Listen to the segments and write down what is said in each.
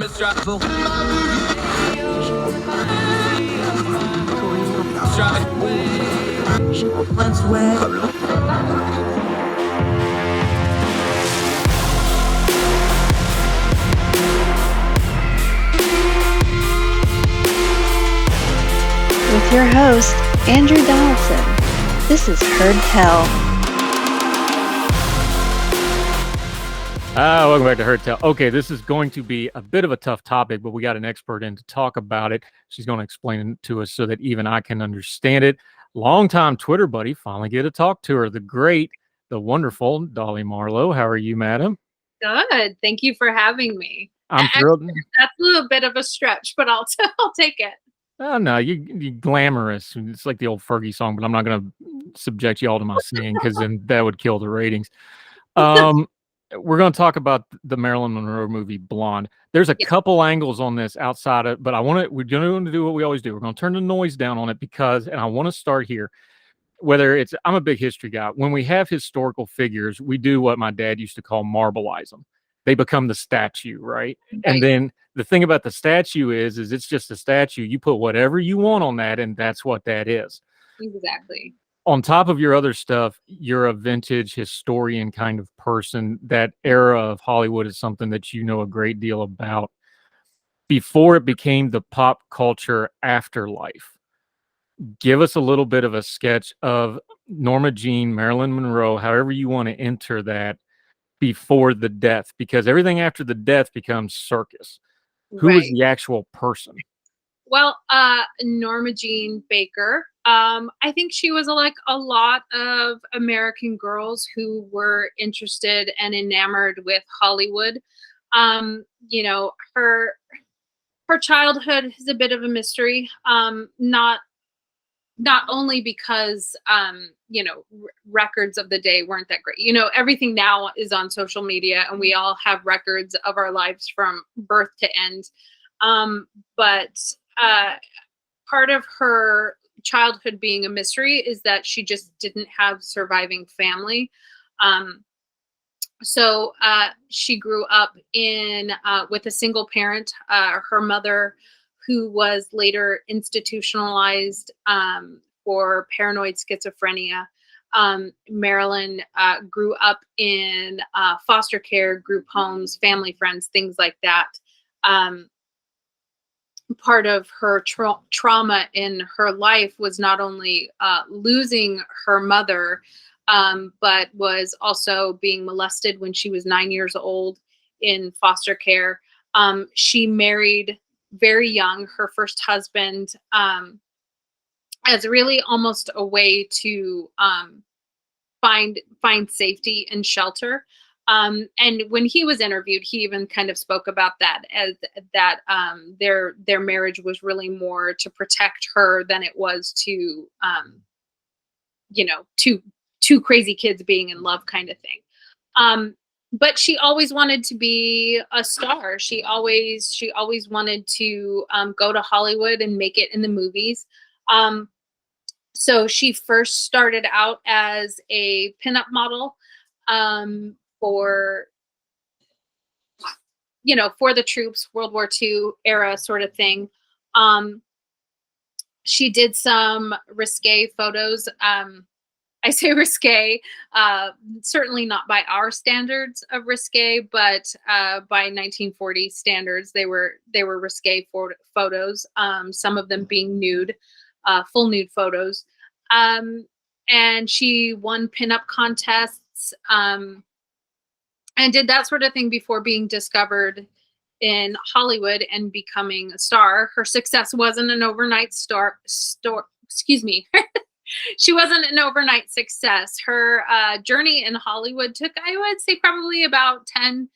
With your host, Andrew Donaldson. This is Heard Tell. Welcome back to Heard Tell. Okay, this is going to be a bit of a tough topic, but we got an expert in to talk about it. She's going to explain it to us so that even I can understand it. Longtime Twitter buddy, finally get to talk to her. The great, the wonderful Dolly Monroe. How are you, madam? Good. Thank you for having me. I'm thrilled. That's a little bit of a stretch, but I'll take it. Oh, no, you glamorous. It's like the old Fergie song, but I'm not going to subject you all to my singing because then that would kill the ratings. We're going to talk about the Marilyn Monroe movie Blonde. There's a couple angles on this outside of, but we're going to do what we always do. We're going to turn the noise down on it and I want to start here. I'm a big history guy. When we have historical figures, we do what my dad used to call marbleize them. They become the statue, right? And then the thing about the statue is it's just a statue. You put whatever you want on that, and that's what that is. Exactly. On top of your other stuff, you're a vintage historian kind of person. That era of Hollywood is something that you know a great deal about. Before it became the pop culture afterlife, give us a little bit of a sketch of Norma Jean, Marilyn Monroe, however you want to enter that, before the death, because everything after the death becomes circus. Who is the actual person? Well, Norma Jean Baker. I think she was like a lot of American girls who were interested and enamored with Hollywood. Her childhood is a bit of a mystery. Not only because, records of the day weren't that great. Everything now is on social media and we all have records of our lives from birth to end. But part of her childhood being a mystery is that she just didn't have surviving family. So she grew up with a single parent, her mother, who was later institutionalized for paranoid schizophrenia. Marilyn grew up in foster care, group homes, family friends, things like that. Part of her trauma in her life was not only losing her mother, but was also being molested when she was 9 years old in foster care. She married very young, her first husband, as really almost a way to find safety and shelter. And when he was interviewed, he even kind of spoke about that as that their marriage was really more to protect her than it was to two crazy kids being in love kind of thing. But she always wanted to be a star. She always wanted to go to Hollywood and make it in the movies. So she first started out as a pinup model for the troops, World War II era sort of thing. She did some risque photos. I say risque, certainly not by our standards of risque, but by 1940 standards, they were risque photos. Some of them being nude, full nude photos. And she won pinup contests and did that sort of thing before being discovered in Hollywood and becoming a star. Her success wasn't an overnight She wasn't an overnight success. Her journey in Hollywood took, I would say, probably about 10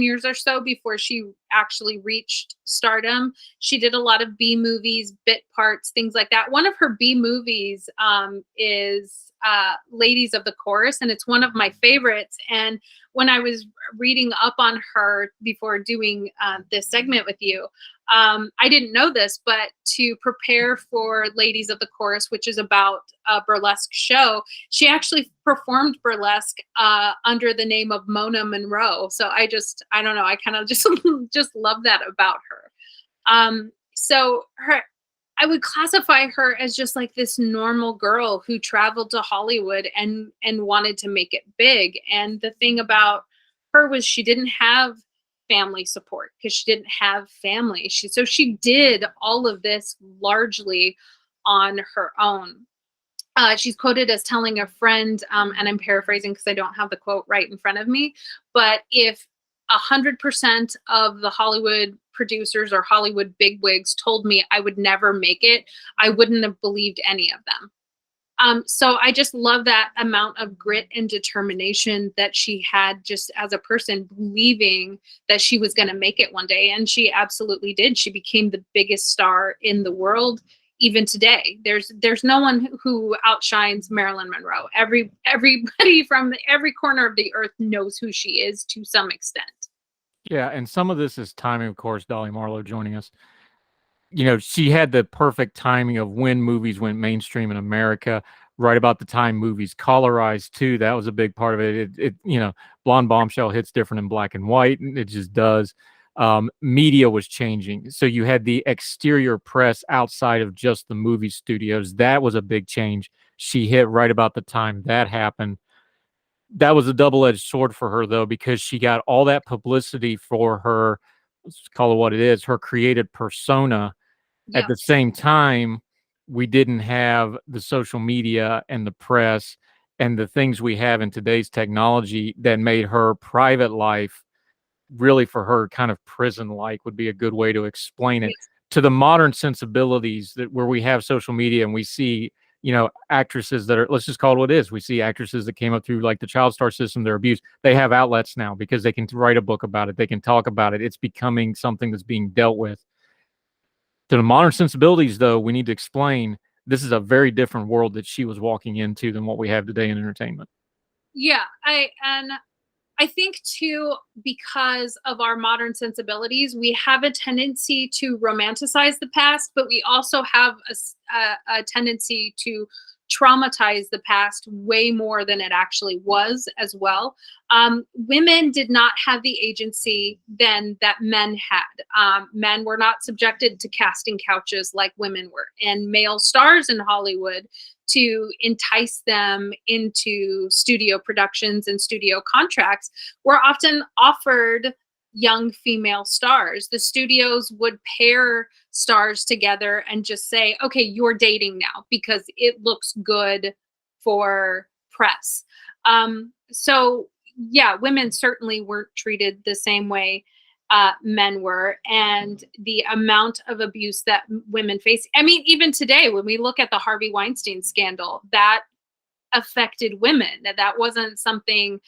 years or so before she actually reached stardom. She did a lot of B movies, bit parts, things like that. One of her B movies is Ladies of the Chorus, and it's one of my favorites. And when I was reading up on her before doing this segment with you, I didn't know this, but to prepare for Ladies of the Chorus, which is about a burlesque show, she actually performed burlesque under the name of Mona Monroe. So I don't know, I kind of just love that about her. So I would classify her as just like this normal girl who traveled to Hollywood and wanted to make it big. And the thing about her was she didn't have family support because she didn't have family. So she did all of this largely on her own. She's quoted as telling a friend, and I'm paraphrasing because I don't have the quote right in front of me, but if 100% of the Hollywood producers or Hollywood bigwigs told me I would never make it, I wouldn't have believed any of them. So I just love that amount of grit and determination that she had just as a person, believing that she was going to make it one day. And she absolutely did. She became the biggest star in the world. Even today, there's no one who outshines Marilyn Monroe. Everybody from every corner of the earth knows who she is to some extent. Yeah, and some of this is timing, of course. Dolly Marlowe joining us. You know, she had the perfect timing of when movies went mainstream in America, right about the time movies colorized too. That was a big part of it. It you know, Blonde Bombshell hits different in black and white, and it just does. Media was changing. So you had the exterior press outside of just the movie studios. That was a big change. She hit right about the time that happened. That was a double-edged sword for her, though, because she got all that publicity for her, let's call it what it is, her created persona. At the same time, we didn't have the social media and the press and the things we have in today's technology that made her private life really, for her, kind of prison-like would be a good way to explain it. To the modern sensibilities that where we have social media and we see, you know, actresses that are, let's just call it what it is. We see actresses that came up through like the child star system, they're abused. They have outlets now because they can write a book about it. They can talk about it. It's becoming something that's being dealt with. To the modern sensibilities, though, we need to explain this is a very different world that she was walking into than what we have today in entertainment. Yeah, I think too, because of our modern sensibilities, we have a tendency to romanticize the past, but we also have a tendency to traumatize the past way more than it actually was as well. Women did not have the agency then that men had. Men were not subjected to casting couches like women were, and male stars in Hollywood to entice them into studio productions and studio contracts were often offered young female stars. The studios would pair stars together and just say, okay, you're dating now because it looks good for press. So yeah, women certainly weren't treated the same way men were, and the amount of abuse that women face. I mean, even today, when we look at the Harvey Weinstein scandal, that affected women. That wasn't something,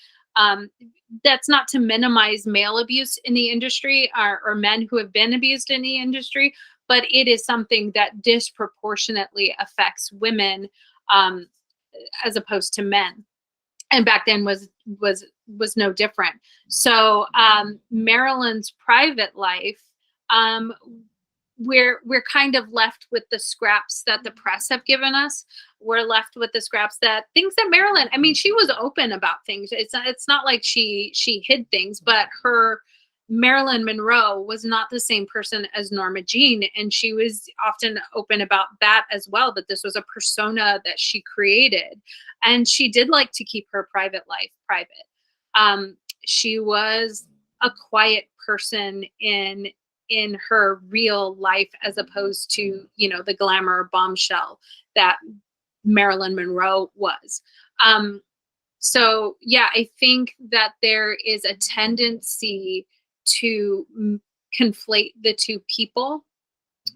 that's not to minimize male abuse in the industry or men who have been abused in the industry, but it is something that disproportionately affects women as opposed to men. And back then was no different. So Marilyn's private life, we're kind of left with the scraps that the press have given us. We're left with the scraps that things that Marilyn, I mean, she was open about things. It's not like she hid things, but Marilyn Monroe was not the same person as Norma Jean, and she was often open about that as well, that this was a persona that she created, and she did like to keep her private life private. She was a quiet person in her real life, as opposed to, you know, the glamour bombshell that Marilyn Monroe was. So yeah, I think that there is a tendency to conflate the two people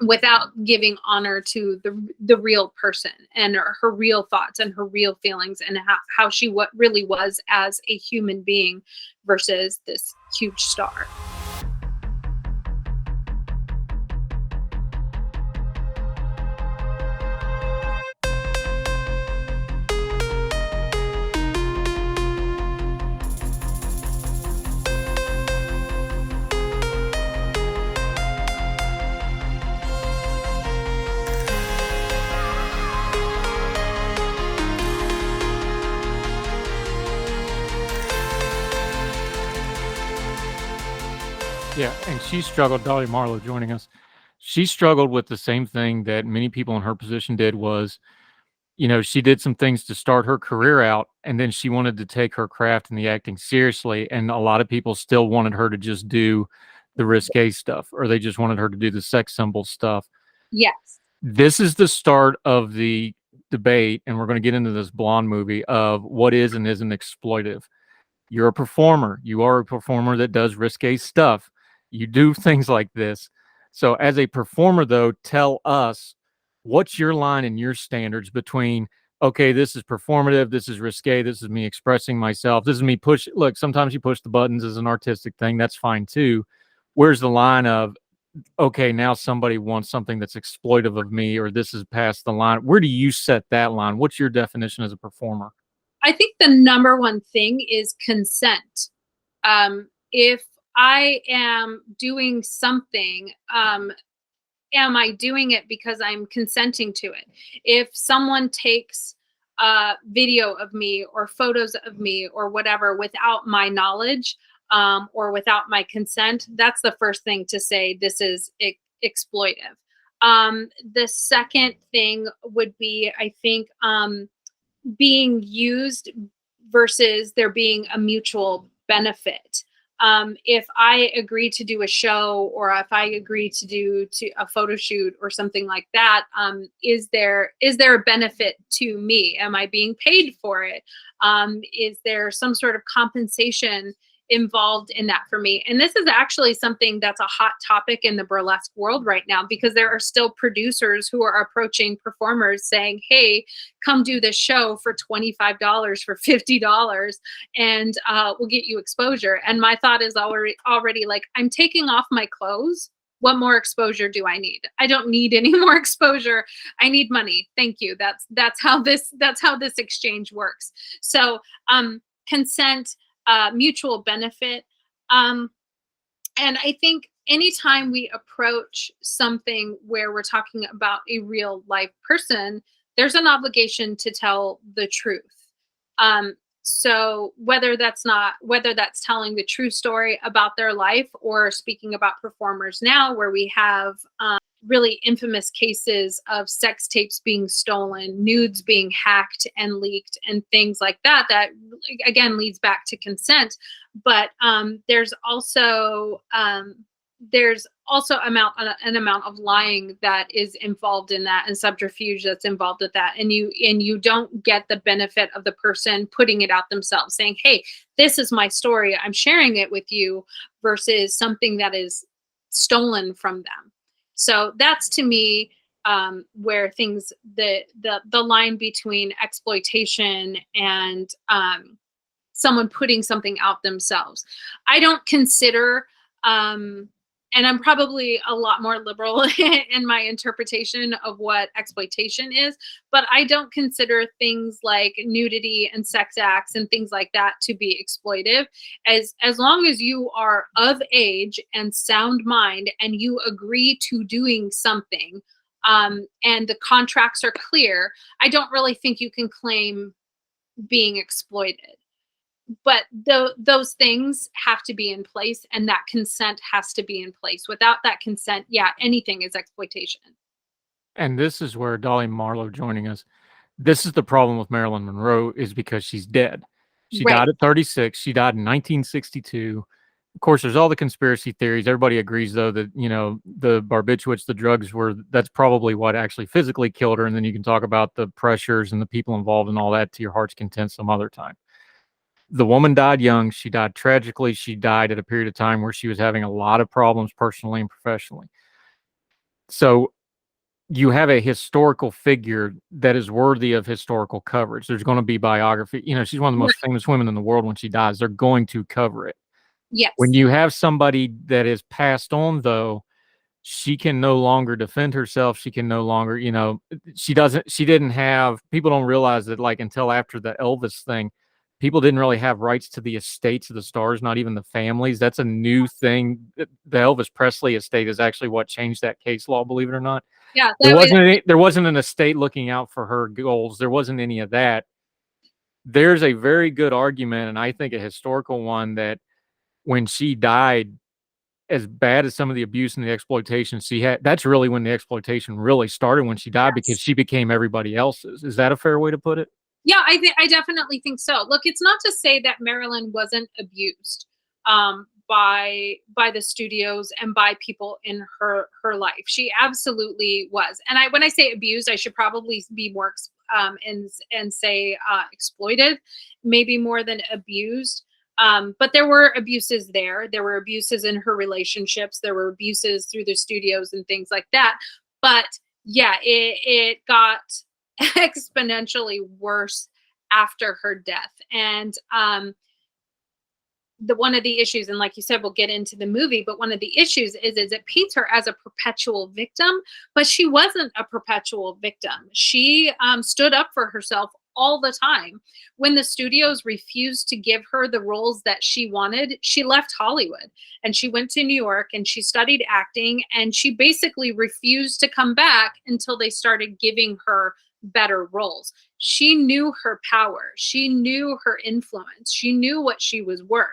without giving honor to the real person and her real thoughts and her real feelings and how she really was as a human being versus this huge star. Yeah, and she struggled. Dolly Marlowe joining us. She struggled with the same thing that many people in her position did. Was, she did some things to start her career out, and then she wanted to take her craft and the acting seriously. And a lot of people still wanted her to just do the risque stuff, or they just wanted her to do the sex symbol stuff. Yes. This is the start of the debate, and we're going to get into this Blonde movie of what is and isn't exploitive. You're a performer. You are a performer that does risque stuff. You do things like this. So as a performer, though, tell us, what's your line and your standards between, okay, this is performative, this is risque, this is me expressing myself, this is me look, sometimes you push the buttons as an artistic thing. That's fine too. Where's the line of, okay, now somebody wants something that's exploitive of me, or this is past the line? Where do you set that line? What's your definition as a performer? I think the number one thing is consent. If I am doing something, am I doing it because I'm consenting to it? If someone takes video of me or photos of me or whatever without my knowledge, or without my consent, that's the first thing to say, this is exploitive. The second thing would be, I think, being used versus there being a mutual benefit. If I agree to do a show, or if I agree to do a photo shoot or something like that, is there a benefit to me? Am I being paid for it? Is there some sort of compensation involved in that for me? And this is actually something that's a hot topic in the burlesque world right now, because there are still producers who are approaching performers saying, hey, come do this show for $25, for $50, and we'll get you exposure. And my thought is already like, I'm taking off my clothes. What more exposure do I need? I don't need any more exposure. I need money. Thank you. That's how this exchange works. So consent, mutual benefit. And I think anytime we approach something where we're talking about a real life person, there's an obligation to tell the truth. So whether that's telling the true story about their life, or speaking about performers now, where we have really infamous cases of sex tapes being stolen, nudes being hacked and leaked, and things like that, that again leads back to consent. But there's also an amount of lying that is involved in that, and subterfuge that's involved with that. And you don't get the benefit of the person putting it out themselves, saying, hey, this is my story, I'm sharing it with you, versus something that is stolen from them. So that's, to me, where the line between exploitation and someone putting something out themselves. I don't consider, and I'm probably a lot more liberal in my interpretation of what exploitation is, but I don't consider things like nudity and sex acts and things like that to be exploitive. As long as you are of age and sound mind, and you agree to doing something, and the contracts are clear, I don't really think you can claim being exploited. But those things have to be in place, and that consent has to be in place. Without that consent, yeah, anything is exploitation. And this is where Dolly Marlowe joining us. This is the problem with Marilyn Monroe, is because she's dead. She died at 36. She died in 1962. Of course, there's all the conspiracy theories. Everybody agrees, though, that, the barbiturates, the drugs that's probably what actually physically killed her. And then you can talk about the pressures and the people involved and all that to your heart's content some other time. The woman died young. She died tragically. She died at a period of time where she was having a lot of problems personally and professionally. So you have a historical figure that is worthy of historical coverage. There's going to be biography. She's one of the most famous women in the world. When she dies, they're going to cover it. Yes. When you have somebody that is passed on, though, she can no longer defend herself. She can no longer, she didn't have, people don't realize that, like, until after the Elvis thing, people didn't really have rights to the estates of the stars, not even the families. That's a new thing. The Elvis Presley estate is actually what changed that case law, believe it or not. Yeah. There wasn't an estate looking out for her goals. There wasn't any of that. There's a very good argument, and I think a historical one, that when she died, as bad as some of the abuse and the exploitation she had, that's really when the exploitation really started, when she died, because Yes. she became everybody else's. Is that a fair way to put it? Yeah, I definitely think so. Look, it's not to say that Marilyn wasn't abused by the studios and by people in her life. She absolutely was. And when I say abused, I should probably be more and say exploited, maybe more than abused. But there were abuses there. There were abuses in her relationships. There were abuses through the studios and things like that. But yeah, it got exponentially worse after her death. And one of the issues, and like you said, we'll get into the movie, but one of the issues is it paints her as a perpetual victim, but she wasn't a perpetual victim. She stood up for herself all the time. When the studios refused to give her the roles that she wanted, she left Hollywood and she went to New York and she studied acting, and she basically refused to come back until they started giving her better roles. She knew her power. She knew her influence. She knew what she was worth,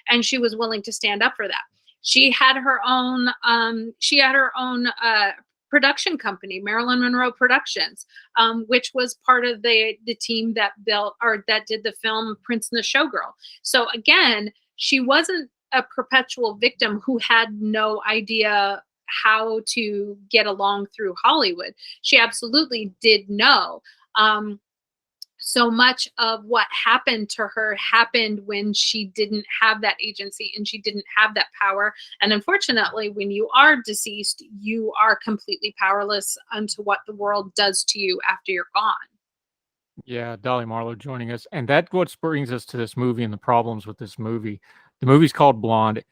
and she was willing to stand up for that. She had her own production company, Marilyn Monroe Productions, which was part of the team that built or that did the film Prince and the Showgirl. So again, she wasn't a perpetual victim who had no idea how to get along through Hollywood. She absolutely did know. So much of what happened to her happened when she didn't have that agency and she didn't have that power. And unfortunately, when you are deceased, you are completely powerless unto what the world does to you after you're gone. Yeah, Dolly Marlowe joining us. And that what brings us to this movie and the problems with this movie. The movie's called Blonde.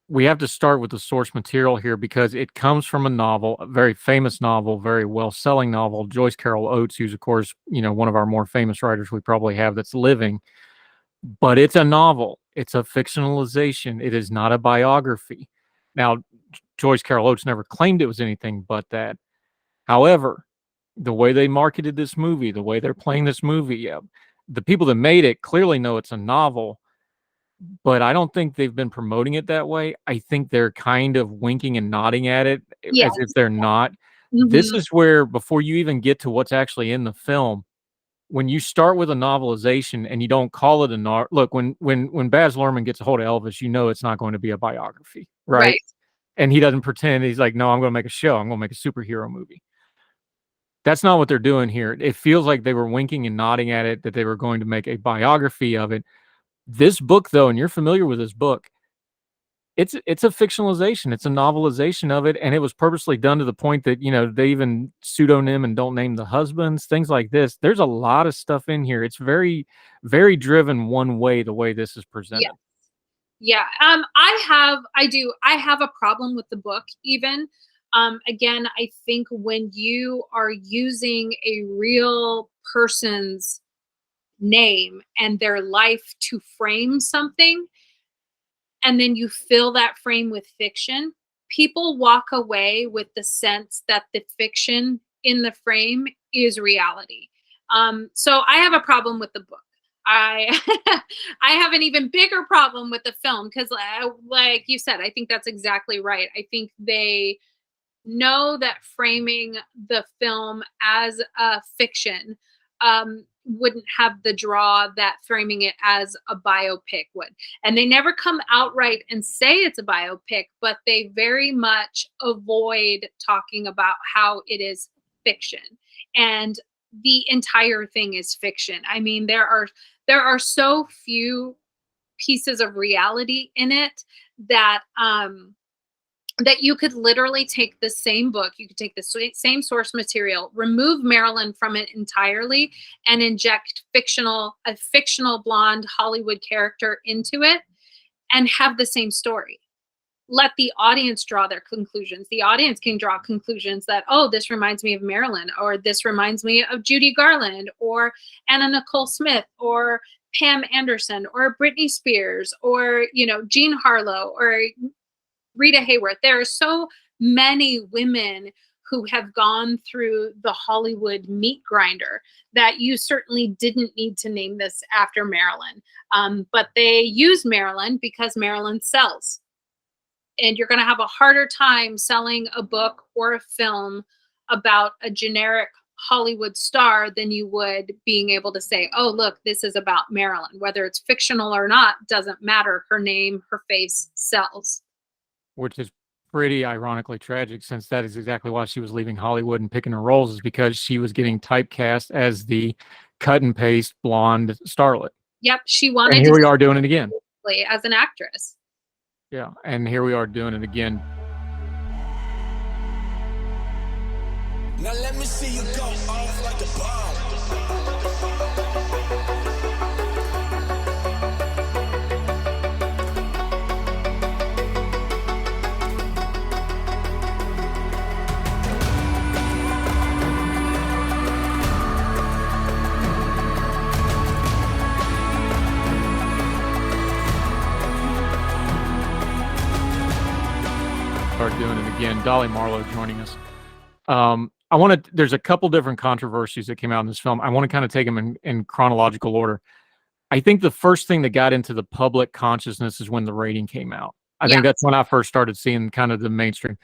We have to start with the source material here because it comes from a novel, a very famous novel, very well-selling novel, Joyce Carol Oates, who's, of course, one of our more famous writers we probably have that's living. But it's a novel. It's a fictionalization. It is not a biography. Now, Joyce Carol Oates never claimed it was anything but that. However, the way they marketed this movie, the way they're playing this movie, the people that made it clearly know it's a novel, but I don't think they've been promoting it that way. I think they're kind of winking and nodding at it Yes. as if they're not. This Mhm. is where, before you even get to what's actually in the film, when you start with a novelization and you don't call it a look, when Baz Luhrmann gets a hold of Elvis, it's not going to be a biography, right? Right. And he doesn't pretend. He's like, no, I'm going to make a show. I'm going to make a superhero movie. That's not what they're doing here. It feels like they were winking and nodding at it, that they were going to make a biography of it. This book, though, and you're familiar with this book, it's a fictionalization. It's a novelization of it, and it was purposely done to the point that, they even pseudonym and don't name the husbands, things like this. There's a lot of stuff in here. It's very, very driven one way, the way this is presented. Yeah. I have a problem with the book even. Again, I think when you are using a real person's name and their life to frame something, and then you fill that frame with fiction, people walk away with the sense that the fiction in the frame is reality. So I have a problem with the book. I I have an even bigger problem with the film because, like you said, I think that's exactly right. I think they know that framing the film as a fiction wouldn't have the draw that framing it as a biopic would. And they never come outright and say it's a biopic, but they very much avoid talking about how it is fiction. And the entire thing is fiction. I mean, there are so few pieces of reality in it that that you could literally take the same book, you could take the same source material, remove Marilyn from it entirely, and inject a fictional blonde Hollywood character into it, and have the same story. Let the audience draw their conclusions. The audience can draw conclusions that, oh, this reminds me of Marilyn, or this reminds me of Judy Garland, or Anna Nicole Smith, or Pam Anderson, or Britney Spears, or Jean Harlow, or Rita Hayworth. There are so many women who have gone through the Hollywood meat grinder that you certainly didn't need to name this after Marilyn. But they use Marilyn because Marilyn sells. And you're going to have a harder time selling a book or a film about a generic Hollywood star than you would being able to say, oh, look, this is about Marilyn. Whether it's fictional or not, doesn't matter. Her name, her face sells. Which is pretty ironically tragic, since that is exactly why she was leaving Hollywood and picking her roles, is because she was getting typecast as the cut and paste blonde starlet. Yep, she wanted and here we are doing it again as an actress. Yeah, and here we are doing it again. Now let me see you go off like a bomb. Are doing it again. Dolly Monroe joining us. There's a couple different controversies that came out in this film. I want to kind of take them in chronological order. I think the first thing that got into the public consciousness is when the rating came out. I think that's when I first started seeing kind of the mainstream.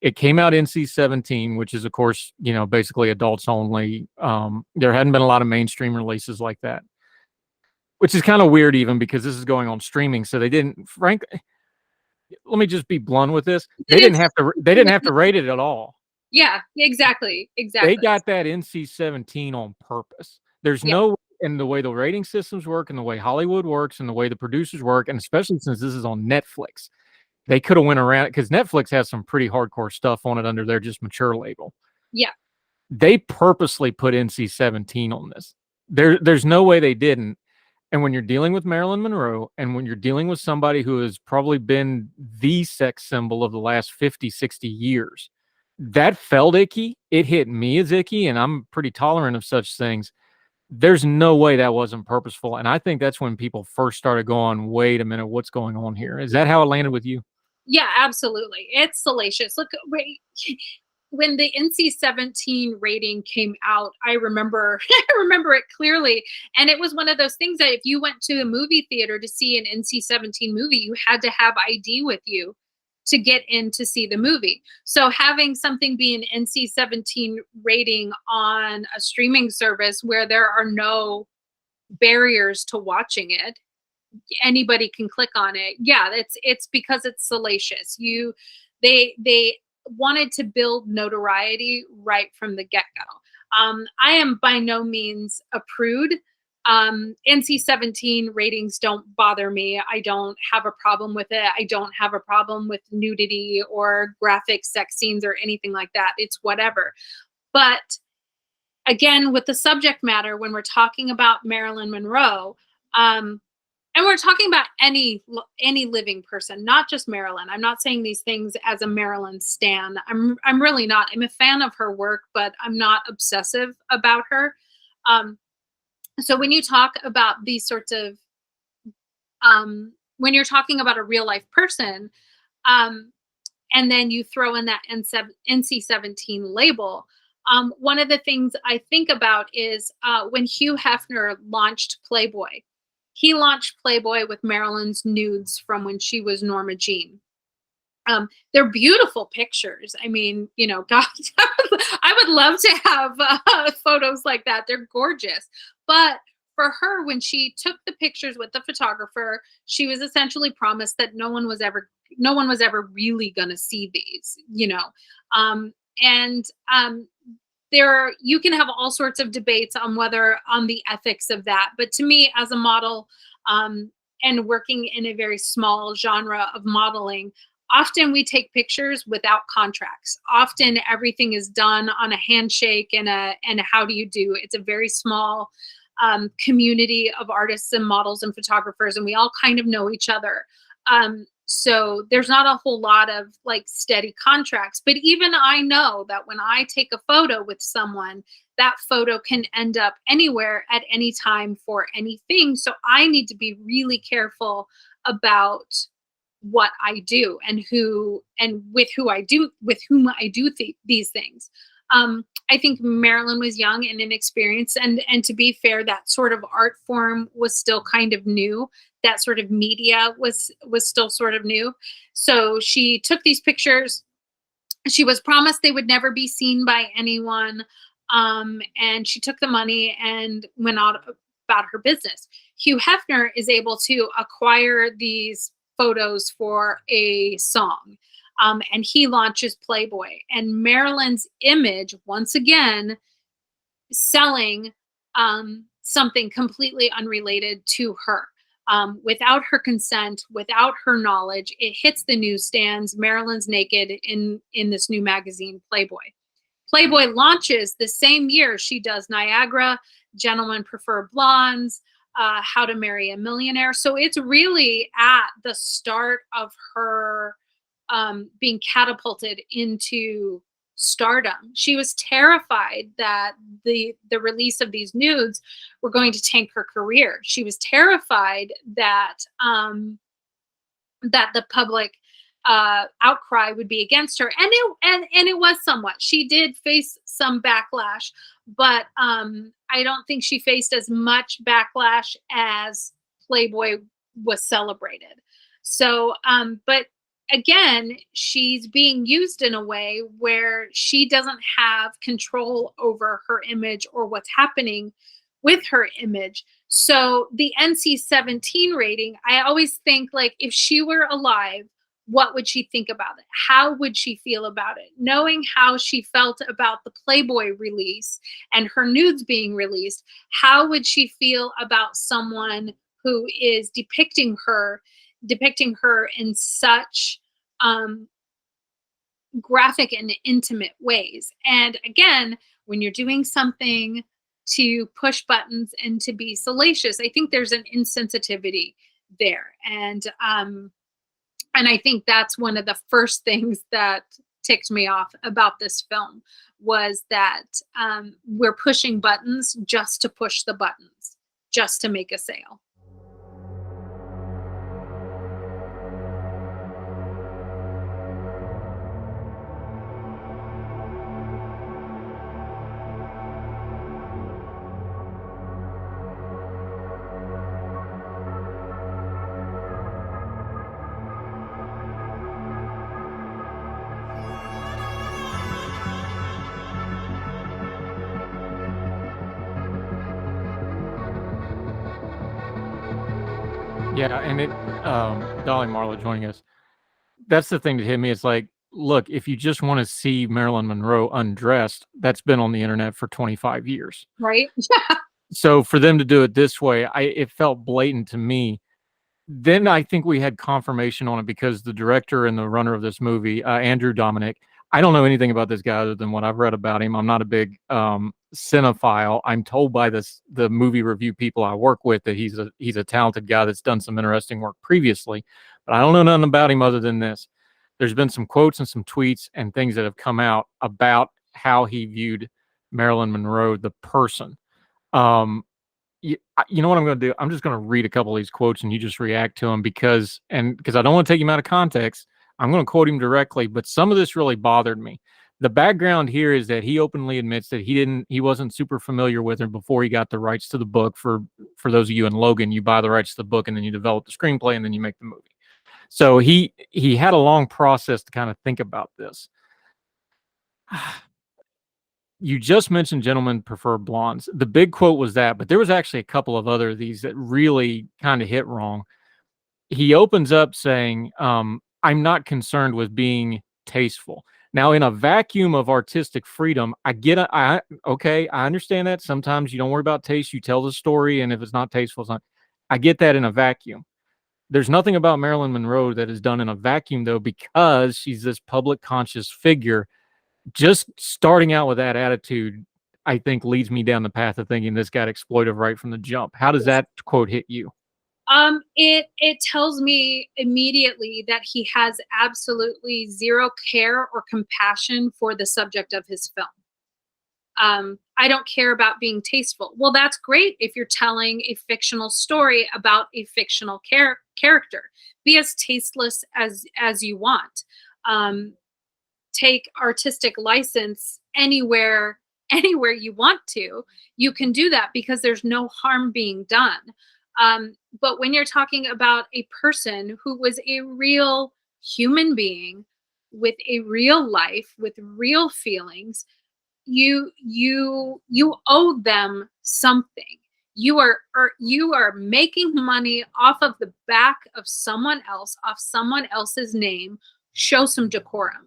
It came out NC-17, which is, of course, basically adults only. There hadn't been a lot of mainstream releases like that, which is kind of weird even because this is going on streaming. So they didn't, frankly, let me just be blunt with this. They didn't have to rate it at all. Yeah, exactly. They got that NC-17 on purpose. There's no, in the way the rating systems work and the way Hollywood works and the way the producers work, and especially since this is on Netflix, they could have went around, because Netflix has some pretty hardcore stuff on it under their just mature label. Yeah. They purposely put NC-17 on this. There's no way they didn't. And when you're dealing with Marilyn Monroe, and when you're dealing with somebody who has probably been the sex symbol of the last 50, 60 years, that felt icky. It hit me as icky, and I'm pretty tolerant of such things. There's no way that wasn't purposeful. And I think that's when people first started going, wait a minute, what's going on here? Is that how it landed with you? Yeah, absolutely. It's salacious. Look, when the NC-17 rating came out, I remember it clearly. And it was one of those things that if you went to a movie theater to see an NC-17 movie, you had to have ID with you to get in to see the movie. So having something be an NC-17 rating on a streaming service where there are no barriers to watching it, anybody can click on it. Yeah, it's because it's salacious. They wanted to build notoriety right from the get-go. I am by no means a prude. NC-17 ratings don't bother me. I don't have a problem with it. I don't have a problem with nudity or graphic sex scenes or anything like that. It's whatever. But again, with the subject matter, when we're talking about Marilyn Monroe, and we're talking about any living person, not just Marilyn. I'm not saying these things as a Marilyn stan. I'm really not. I'm a fan of her work, but I'm not obsessive about her. So when you talk about these sorts of, when you're talking about a real life person, and then you throw in that NC-17 label, one of the things I think about is when Hugh Hefner launched Playboy. He launched Playboy with Marilyn's nudes from when she was Norma Jean. They're beautiful pictures. I mean, God, I would love to have photos like that. They're gorgeous. But for her, when she took the pictures with the photographer, she was essentially promised that no one was ever really going to see these, you can have all sorts of debates on the ethics of that. But to me, as a model, and working in a very small genre of modeling, often we take pictures without contracts. Often everything is done on a handshake and a how do you do. It's a very small community of artists and models and photographers, and we all kind of know each other. So there's not a whole lot of steady contracts, but even I know that when I take a photo with someone, that photo can end up anywhere at any time for anything. So I need to be really careful about what I do and with whom I do these things. I think Marilyn was young and inexperienced, and to be fair, that sort of art form was still kind of new. That sort of media was still sort of new. So she took these pictures. She was promised they would never be seen by anyone, and she took the money and went out about her business. Hugh Hefner is able to acquire these photos for a song. And he launches Playboy, and Marilyn's image, once again, selling something completely unrelated to her. Without her consent, without her knowledge, it hits the newsstands. Marilyn's naked in this new magazine, Playboy. Playboy launches the same year she does Niagara, Gentlemen Prefer Blondes, How to Marry a Millionaire. So it's really at the start of her being catapulted into stardom. She was terrified that the release of these nudes were going to tank her career. She was terrified that that the public outcry would be against her, and it was somewhat. She did face some backlash, but I don't think she faced as much backlash as Playboy was celebrated. So, but again, she's being used in a way where she doesn't have control over her image or what's happening with her image. So the NC-17 rating, I always think, like, if she were alive, what would she think about it? How would she feel about it? Knowing how she felt about the Playboy release and her nudes being released, how would she feel about someone who is depicting her in such graphic and intimate ways? And again, when you're doing something to push buttons and to be salacious, I think there's an insensitivity there. And I think that's one of the first things that ticked me off about this film, was that we're pushing buttons just to push the buttons, just to make a sale. Yeah, and Dolly Marlowe joining us. That's the thing that hit me. It's like, look, if you just want to see Marilyn Monroe undressed, that's been on the internet for 25 years. Right? So for them to do it this way, it felt blatant to me. Then I think we had confirmation on it because the director and the runner of this movie, Andrew Dominik, I don't know anything about this guy other than what I've read about him. I'm not a big cinephile. I'm told by the movie review people I work with that he's a talented guy that's done some interesting work previously, but I don't know nothing about him other than this. There's been some quotes and some tweets and things that have come out about how he viewed Marilyn Monroe, the person. You know what I'm going to do? I'm just going to read a couple of these quotes and you just react to them because I don't want to take him out of context. I'm going to quote him directly, but some of this really bothered me. The background here is that he openly admits that he wasn't super familiar with her before he got the rights to the book. For those of you in Logan, you buy the rights to the book and then you develop the screenplay and then you make the movie. So he had a long process to kind of think about this. You just mentioned Gentlemen Prefer Blondes. The big quote was that, but there was actually a couple of other of these that really kind of hit wrong. He opens up saying, I'm not concerned with being tasteful. Now, in a vacuum of artistic freedom, I understand that. Sometimes you don't worry about taste. You tell the story, and if it's not tasteful, it's not. I get that in a vacuum. There's nothing about Marilyn Monroe that is done in a vacuum, though, because she's this public conscious figure. Just starting out with that attitude, I think, leads me down the path of thinking this got exploitive right from the jump. How does that quote hit you? It tells me immediately that he has absolutely zero care or compassion for the subject of his film. I don't care about being tasteful. Well, that's great if you're telling a fictional story about a fictional character. Be as tasteless as you want. take artistic license anywhere you want to, you can do that because there's no harm being done. But when you're talking about a person who was a real human being with a real life, with real feelings, you owe them something. You are making money off of the back of someone else, off someone else's name. Show some decorum.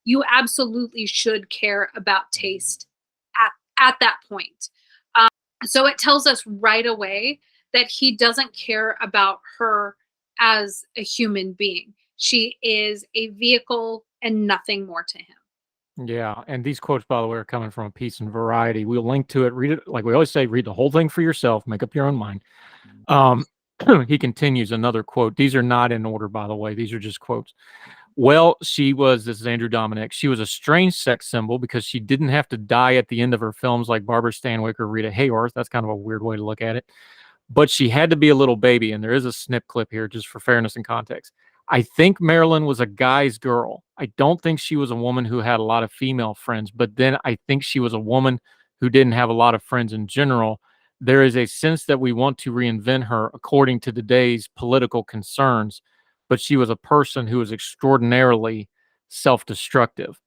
You absolutely should care about taste at that point. So it tells us right away that he doesn't care about her as a human being. She is a vehicle and nothing more to him. Yeah, and these quotes, by the way, are coming from a piece in Variety. We'll link to it. Read it. Like we always say, read the whole thing for yourself. Make up your own mind. He continues, another quote. These are not in order, by the way. These are just quotes. Well, this is Andrew Dominik. She was a strange sex symbol because she didn't have to die at the end of her films like Barbara Stanwyck or Rita Hayworth. That's kind of a weird way to look at it. But she had to be a little baby, and there is a snip clip here just for fairness and context. I think Marilyn was a guy's girl. I don't think she was a woman who had a lot of female friends, but then I think she was a woman who didn't have a lot of friends in general. There is a sense that we want to reinvent her according to today's political concerns, but she was a person who was extraordinarily self-destructive.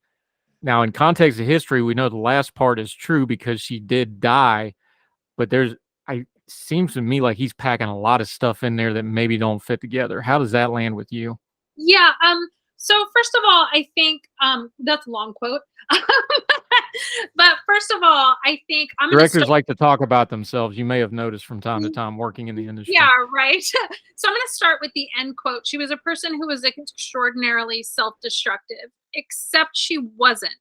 Now, in context of history, we know the last part is true because she did die, but seems to me like he's packing a lot of stuff in there that maybe don't fit together. How does that land with you? Yeah. So first of all, I think that's a long quote. But first of all, I think directors like to talk about themselves. You may have noticed from time to time working in the industry. Yeah, right. So I'm going to start with the end quote. She was a person who was extraordinarily self-destructive, except she wasn't.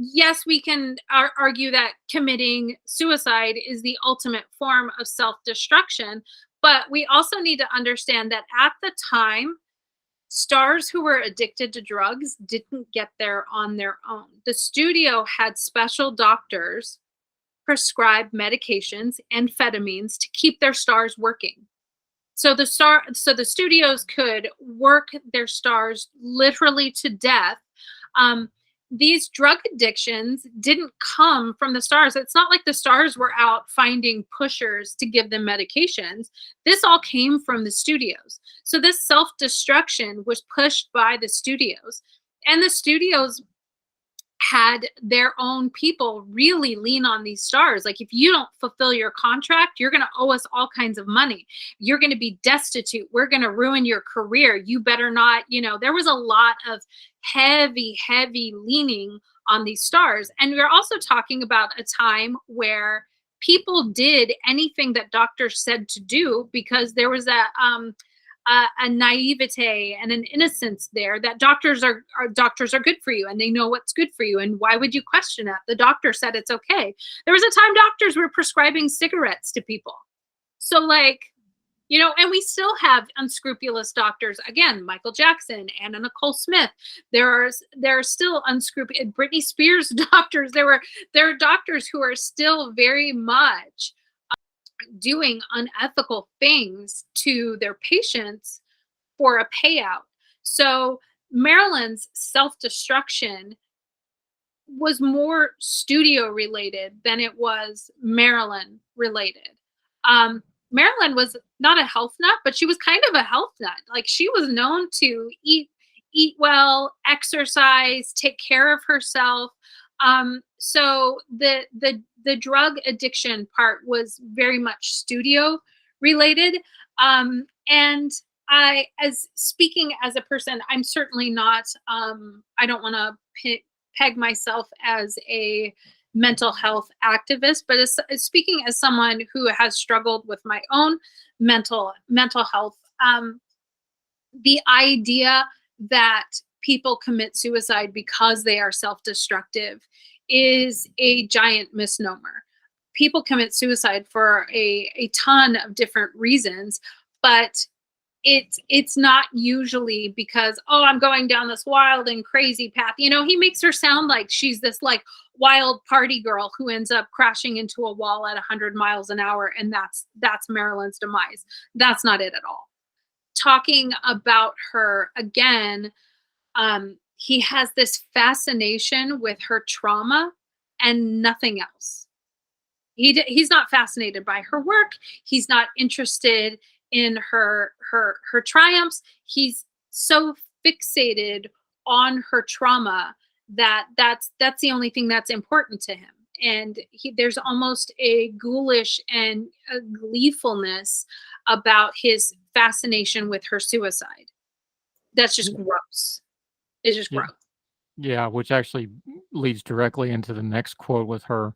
Yes, we can argue that committing suicide is the ultimate form of self-destruction, but we also need to understand that at the time, stars who were addicted to drugs didn't get there on their own. The studio had special doctors prescribe medications, amphetamines, to keep their stars working. So the studios could work their stars literally to death. These drug addictions didn't come from the stars. It's not like the stars were out finding pushers to give them medications. This all came from the studios. So this self-destruction was pushed by the studios. And the studios had their own people really lean on these stars. Like, if you don't fulfill your contract, you're going to owe us all kinds of money. You're going to be destitute. We're going to ruin your career. You better not, there was a lot of heavy leaning on these stars. And we're also talking about a time where people did anything that doctors said to do because there was a naivete and an innocence there that doctors are good for you and they know what's good for you. And why would you question that? The doctor said it's okay. There was a time doctors were prescribing cigarettes to people. So and we still have unscrupulous doctors. Again, Michael Jackson, Anna Nicole Smith. There are still unscrupulous Britney Spears doctors. There are doctors who are still very much doing unethical things to their patients for a payout. So Marilyn's self-destruction was more studio related than it was Marilyn related. Marilyn was not a health nut, but she was kind of a health nut. Like, she was known to eat well, exercise, take care of herself. So the drug addiction part was very much studio related. And speaking as a person, I'm certainly not, I don't want to peg myself as a mental health activist, but as speaking as someone who has struggled with my own mental health, the idea that people commit suicide because they are self-destructive is a giant misnomer. People commit suicide for a ton of different reasons, but it's not usually because, oh, I'm going down this wild and crazy path. He makes her sound like she's this wild party girl who ends up crashing into a wall at 100 miles an hour, and that's Marilyn's demise. That's not it at all. Talking about her again, he has this fascination with her trauma and nothing else. He's not fascinated by her work. He's not interested in her triumphs. He's so fixated on her trauma that that's the only thing that's important to him. And there's almost a ghoulish and a gleefulness about his fascination with her suicide. That's just gross. It's just gross. Yeah, which actually leads directly into the next quote with her.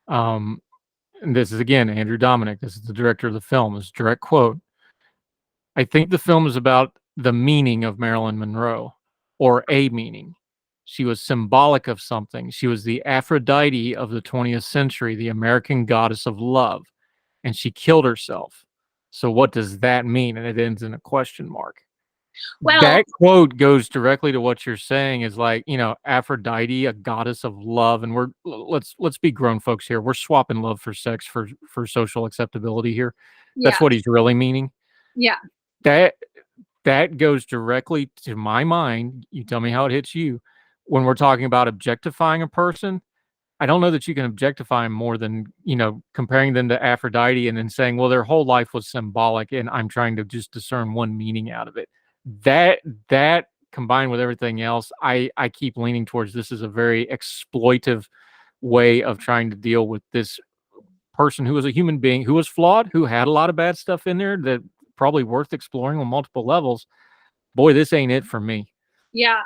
And this is again Andrew Dominik. This is the director of the film. This direct quote. I think the film is about the meaning of Marilyn Monroe, or a meaning. She was symbolic of something. She was the Aphrodite of the 20th century, the American goddess of love, and she killed herself. So what does that mean? And it ends in a question mark. Well, that quote goes directly to what you're saying is like, you know, Aphrodite, a goddess of love. And let's be grown folks here. We're swapping love for sex for social acceptability here. That's what he's really meaning. Yeah. That goes directly to my mind. You tell me how it hits you. When we're talking about objectifying a person, I don't know that you can objectify them more than, you know, comparing them to Aphrodite and then saying, well, their whole life was symbolic and I'm trying to just discern one meaning out of it. That combined with everything else, I keep leaning towards this is a very exploitive way of trying to deal with this person who was a human being, who was flawed, who had a lot of bad stuff in there that probably worth exploring on multiple levels. Boy, this ain't it for me. Yeah.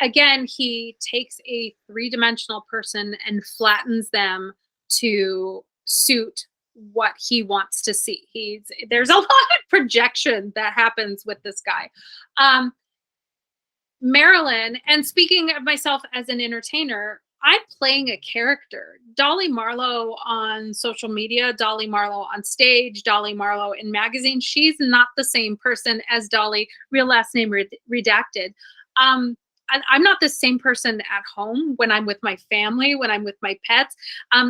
Again, he takes a three-dimensional person and flattens them to suit what he wants to see. There's a lot of projection that happens with this guy. Marilyn, and speaking of myself as an entertainer, I'm playing a character. Dolly Marlowe on social media, Dolly Marlowe on stage, Dolly Marlowe in magazines. She's not the same person as Dolly, real last name redacted. I'm not the same person at home when I'm with my family, when I'm with my pets.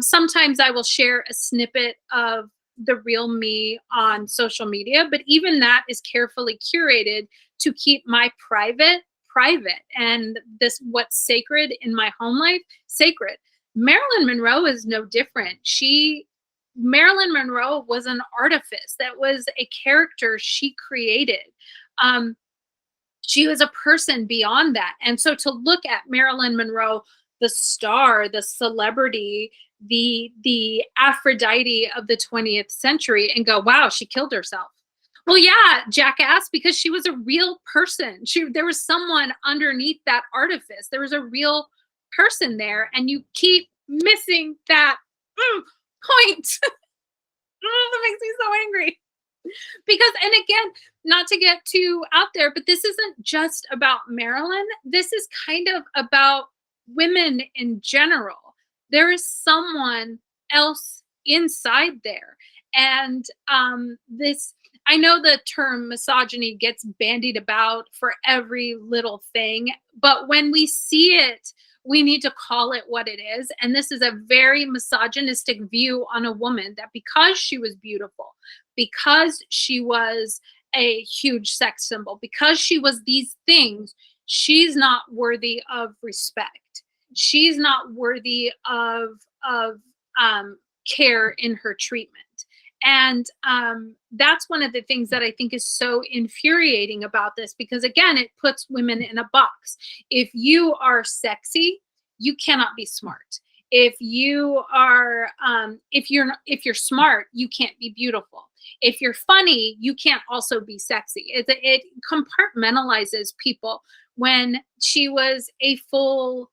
Sometimes I will share a snippet of the real me on social media, but even that is carefully curated to keep my private, and what's sacred in my home life, sacred. Marilyn Monroe is no different. Marilyn Monroe was an artifice. That was a character she created. She was a person beyond that. And so to look at Marilyn Monroe, the star, the celebrity, the Aphrodite of the 20th century, and go, wow, she killed herself. Well, yeah, jackass, because she was a real person. There was someone underneath that artifice. There was a real person there, and you keep missing that point. That makes me so angry. Because, and again, not to get too out there, but this isn't just about Marilyn. This is kind of about women in general. There is someone else inside there. And I know the term misogyny gets bandied about for every little thing, but when we see it, we need to call it what it is. And this is a very misogynistic view on a woman, that because she was beautiful, because she was a huge sex symbol, because she was these things, she's not worthy of respect. She's not worthy of care in her treatment. And that's one of the things that I think is so infuriating about this, because again, it puts women in a box. If you are sexy, you cannot be smart. If you are, if you're smart, you can't be beautiful. If you're funny, you can't also be sexy. It compartmentalizes people. When she was a full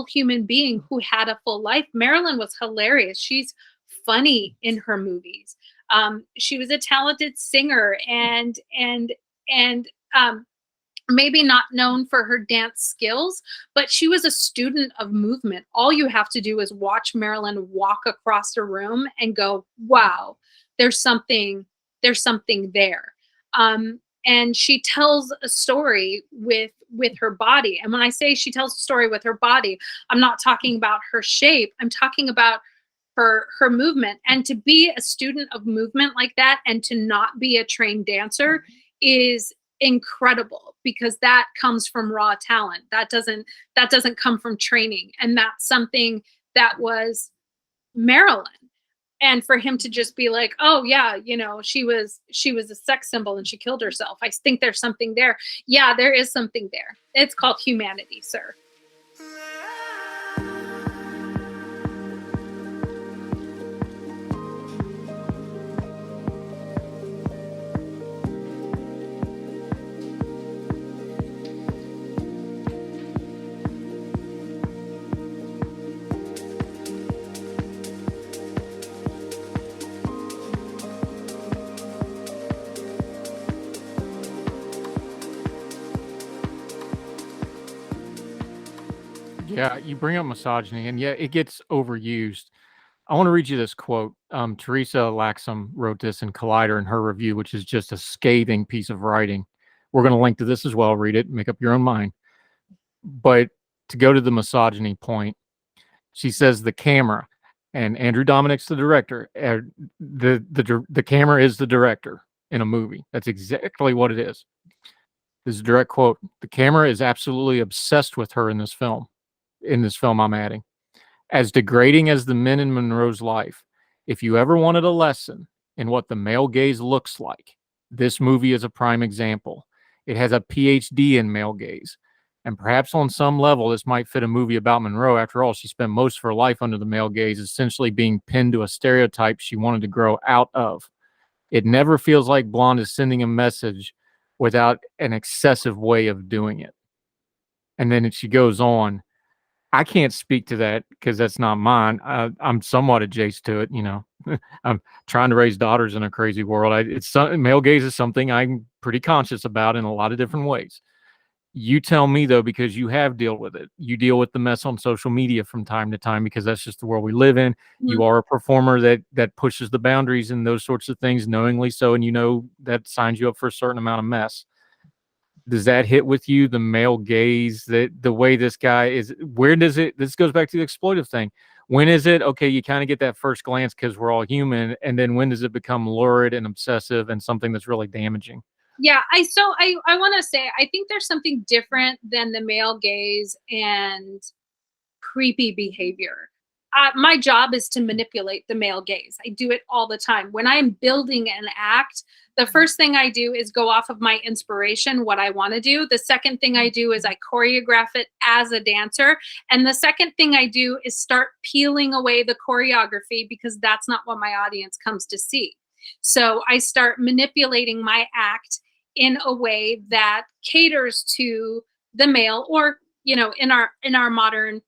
human being who had a full life, Marilyn was hilarious. She's funny in her movies. She was a talented singer and maybe not known for her dance skills, but she was a student of movement. All you have to do is watch Marilyn walk across a room and go, wow, there's something there. And she tells a story with her body. And when I say she tells a story with her body, I'm not talking about her shape. I'm talking about her movement. And to be a student of movement like that and to not be a trained dancer is incredible, because that comes from raw talent. That doesn't come from training. And that's something that was Marilyn. And for him to just be like, oh yeah, you know, she was a sex symbol and she killed herself. I think there's something there. Yeah, there is something there. It's called humanity, sir. Yeah, you bring up misogyny, and yeah, it gets overused. I want to read you this quote. Teresa Laxam wrote this in Collider in her review, which is just a scathing piece of writing. We're going to link to this as well. Read it, make up your own mind. But to go to the misogyny point, she says the camera, and Andrew Dominik's the director. The camera is the director in a movie. That's exactly what it is. This is a direct quote. The camera is absolutely obsessed with her in this film. In this film, I'm adding, as degrading as the men in Monroe's life, if you ever wanted a lesson in what the male gaze looks like, this movie is a prime example. It has a PhD in male gaze. And perhaps on some level, this might fit a movie about Monroe. After all, she spent most of her life under the male gaze, essentially being pinned to a stereotype she wanted to grow out of. It never feels like Blonde is sending a message without an excessive way of doing it. And then she goes on. I can't speak to that because that's not mine. I'm somewhat adjacent to it, you know. I'm trying to raise daughters in a crazy world. Male gaze is something I'm pretty conscious about in a lot of different ways. You tell me, though, because you have dealt with it. You deal with the mess on social media from time to time because that's just the world we live in. Mm-hmm. You are a performer that pushes the boundaries and those sorts of things knowingly so, and you know that signs you up for a certain amount of mess. Does that hit with you, the male gaze, the way this guy is? Where does it, this goes back to the exploitive thing. When is it, okay, you kind of get that first glance because we're all human, and then when does it become lurid and obsessive and something that's really damaging? Yeah, I want to say, I think there's something different than the male gaze and creepy behavior. My job is to manipulate the male gaze. I do it all the time. When I'm building an act, the first thing I do is go off of my inspiration, what I want to do. The second thing I do is I choreograph it as a dancer. And the second thing I do is start peeling away the choreography because that's not what my audience comes to see. So I start manipulating my act in a way that caters to the male, or you know, in our modern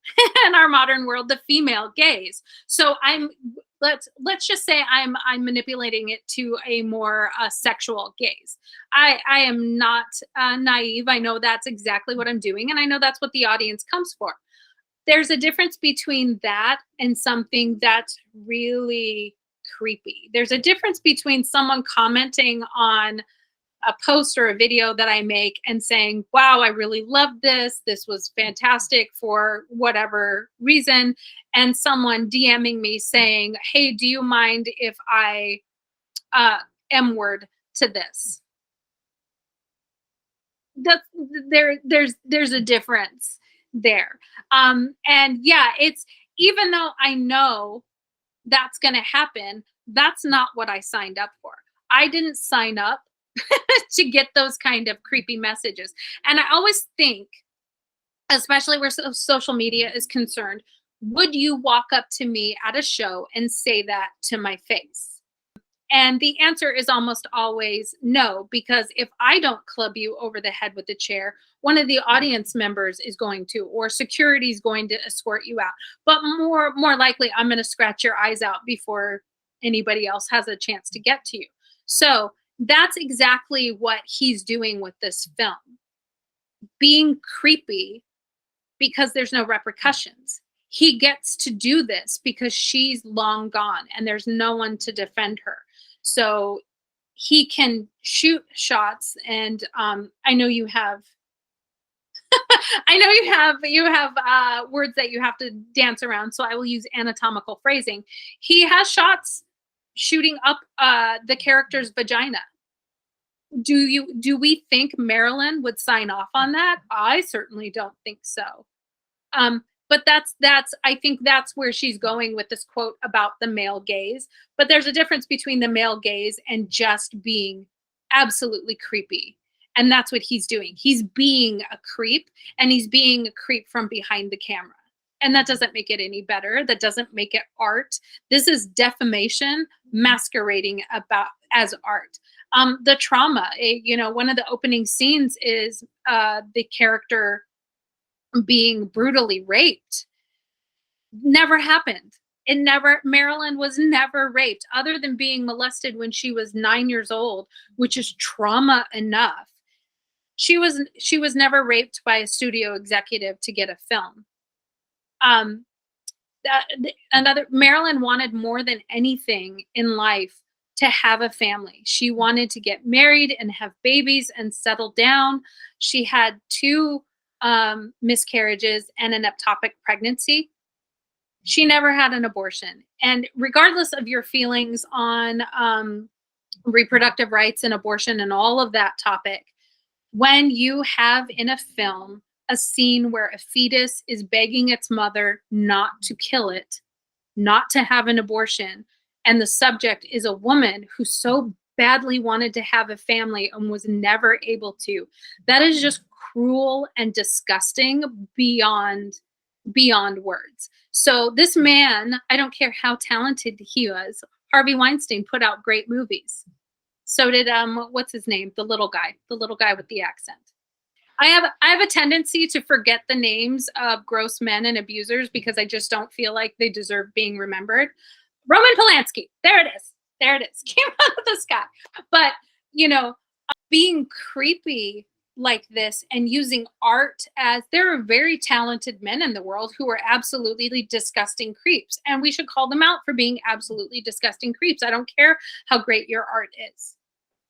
world, the female gaze. So let's just say I'm manipulating it to a more sexual gaze. I am not naive. I know that's exactly what I'm doing, and I know that's what the audience comes for. There's a difference between that and something that's really creepy. There's a difference between someone commenting on a post or a video that I make and saying, wow, I really love this. This was fantastic for whatever reason. And someone DMing me saying, hey, do you mind if I M-word to this? There's a difference there. And yeah, it's, even though I know that's going to happen, that's not what I signed up for. I didn't sign up to get those kind of creepy messages. And I always think, especially where social media is concerned, would you walk up to me at a show and say that to my face? And the answer is almost always no, because if I don't club you over the head with a chair, one of the audience members is going to, or security is going to escort you out. But more likely, I'm going to scratch your eyes out before anybody else has a chance to get to you. So that's exactly what he's doing with this film. Being creepy because there's no repercussions. He gets to do this because she's long gone and there's no one to defend her. So he can shoot shots, and I know you have you have words that you have to dance around, so I will use anatomical phrasing. He has shots shooting up the character's vagina. Do we think Marilyn would sign off on that? I certainly don't think so. But that's I think that's where she's going with this quote about the male gaze. But there's a difference between the male gaze and just being absolutely creepy. And that's what he's doing. He's being a creep, and he's being a creep from behind the camera. And that doesn't make it any better. That doesn't make it art. This is defamation masquerading about as art. The trauma, one of the opening scenes is the character being brutally raped. Never happened. Marilyn was never raped, other than being molested when she was 9 years old, which is trauma enough. She was never raped by a studio executive to get a film. Marilyn wanted more than anything in life to have a family. She wanted to get married and have babies and settle down. She had 2 miscarriages and an ectopic pregnancy. She never had an abortion. And regardless of your feelings on reproductive rights and abortion and all of that topic, when you have in a film a scene where a fetus is begging its mother not to kill it, not to have an abortion, and the subject is a woman who so badly wanted to have a family and was never able to, that is just cruel and disgusting beyond words. So this man, I don't care how talented he was, Harvey Weinstein put out great movies. So did what's his name? The little guy with the accent. I have a tendency to forget the names of gross men and abusers because I just don't feel like they deserve being remembered. Roman Polanski. There it is. Came out of the sky. But, being creepy like this and using art as, there are very talented men in the world who are absolutely disgusting creeps. And we should call them out for being absolutely disgusting creeps. I don't care how great your art is.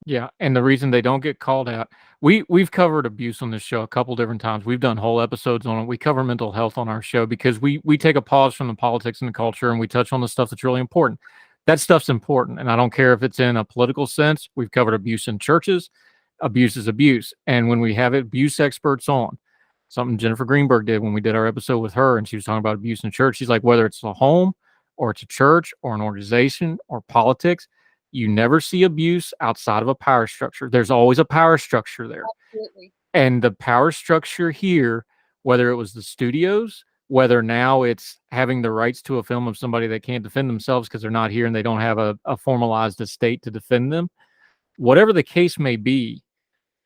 Yeah, and the reason they don't get called out, we've covered abuse on this show a couple different times. We've done whole episodes on it. We cover mental health on our show because we take a pause from the politics and the culture, and we touch on the stuff that's really important. That stuff's important, and I don't care if it's in a political sense. We've covered abuse in churches. Abuse is abuse, and when we have abuse experts on, something Jennifer Greenberg did when we did our episode with her, and she was talking about abuse in church. She's like, whether it's a home or it's a church or an organization or politics, you never see abuse outside of a power structure. There's always a power structure there. Absolutely. And the power structure here, whether it was the studios, whether now it's having the rights to a film of somebody that can't defend themselves because they're not here and they don't have a formalized estate to defend them, whatever the case may be,